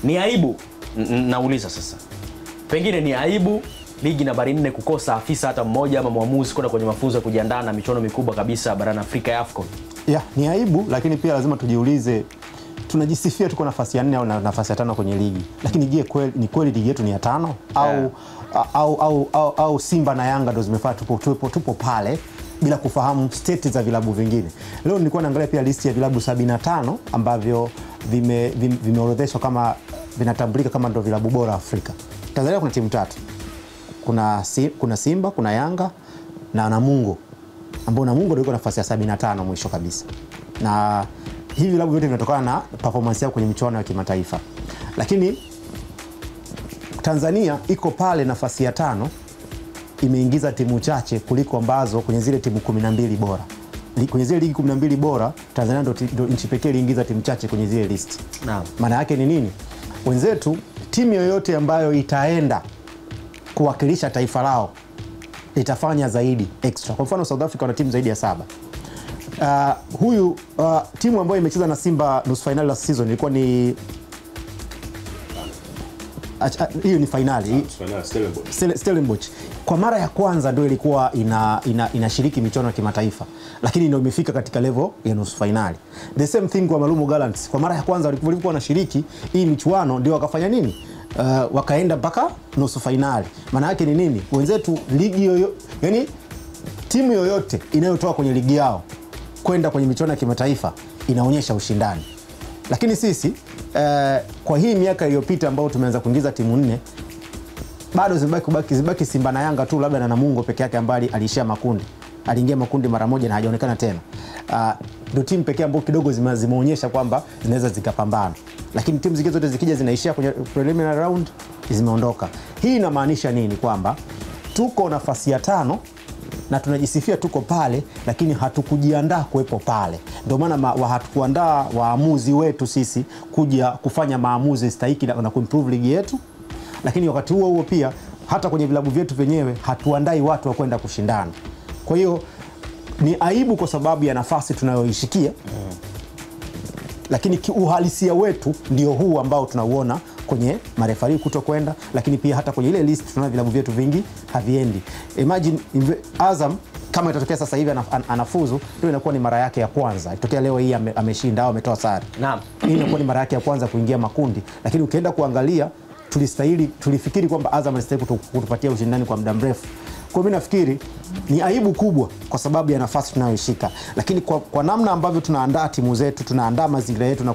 Ni aibu, nauliza sasa. Pengine ni aibu ligi nambari 4 kukosa afisa hata mmoja ama muamuzi kwenda kwenye mafunzo ya kujiandaa na michuano mikubwa kabisa barani Afrika ya AFCON. Ni aibu, lakini pia lazima tujiulize, tunajisifia tuko nafasi ya 4 au nafasi ya 5 kwenye ligi. Lakini je, ni kweli ligi yetu ni ya 5 au Simba na Yanga ndio zimefanya tupo pale bila kufahamu state za vilabu vingine? Leo nilikuwa naangalia pia listi ya vilabu 75 ambavyo vimeorodheshwa kama vinatambulika kama ndio vilabu bora Afrika. Tanzania kuna timu 3. Kuna Simba, kuna Yanga na Namungo, ambao Namungo ndio yuko nafasi ya 75 mwisho kabisa. Na hivi vilabu vyote vinatokana na performance yao kwenye michuano ya kimataifa. Lakini Tanzania iko pale nafasi ya 5, imeingiza timu chache kuliko ambazo kwenye zile timu 12 bora. Kwenye zile ligi 12 bora, Tanzania ndio nchi pekee iliingiza timu chache kwenye zile list. Naam. Maana yake ni nini? Wenzetu, timu yoyote ambayo itaenda kuwakilisha taifa lao itafanya zaidi extra. Kwa mfano South Africa wana timu zaidi ya 7. Timu ambayo imecheza na Simba nusu finali last season ilikuwa ni hiyo ni finali Stellenbosch. Kwa mara ya kwanza ndio ilikuwa inashiriki michuano ya kimataifa, lakini ndio imefika katika level ya nusu finali. The same thing kwa Malumo Gallants, kwa mara ya kwanza walipokuwa wanashiriki hii michuano ndio wakafanya nini? Wakaenda mpaka nusu finali. Maana yake ni nini? Wenzetu ligi yani timu yoyote inayotoka kwenye ligi yao kwenda kwenye michuano ya kimataifa inaonyesha ushindani. Lakini sisi kwa hii miaka iliyopita ambao tumeanza kuingiza timu 4, bado zibaki Simba na Yanga tu, labda na Namungo peke yake ambaye aliishia makundi. Aliingia makundi mara moja na hajaonekana tena. Ndio timu pekee ambazo kidogo zimeonyesha kwamba zinaweza zikapambana. Lakini timu zingine zote zikija zinaishia kwenye preliminary round, zimeondoka. Hii inamaanisha nini? Kwamba tuko nafasi ya 5 na tunajisifia tuko pale, lakini hatukujiandaa kuwepo pale. Ndio maana hatukuandaa waamuzi wetu sisi kuja kufanya maamuzi stahiki na kuimprove ligi yetu. Lakini wakati huo pia hata kwenye vilabu vyetu wenyewe hatuandai watu wa kwenda kushindana. Kwa hiyo ni aibu kwa sababu ya nafasi tunayoishikia. Lakini uhalisia wetu ndio huu ambao tunauona kwenye marefari kutokwenda, lakini pia hata kwenye ile list tunaona vilabu vyetu vingi haviendi. Imagine Azam kama itatokea sasa hivi anafuzu, ndio inakuwa ni mara yake ya kwanza. Itokea leo hii ameshinda au ametoa sare. Naam. Hii inakuwa ni mara yake ya kwanza kuingia makundi, lakini ukienda kuangalia tulifikiri kwamba Azam anastahili kutupatia ushindani kwa muda mrefu. Kwa mimi nafikiri ni aibu kubwa kwa sababu ya nafasi tunayoishika. Lakini kwa namna ambavyo tunaandaa timu zetu, tunaandaa mazingira yetu na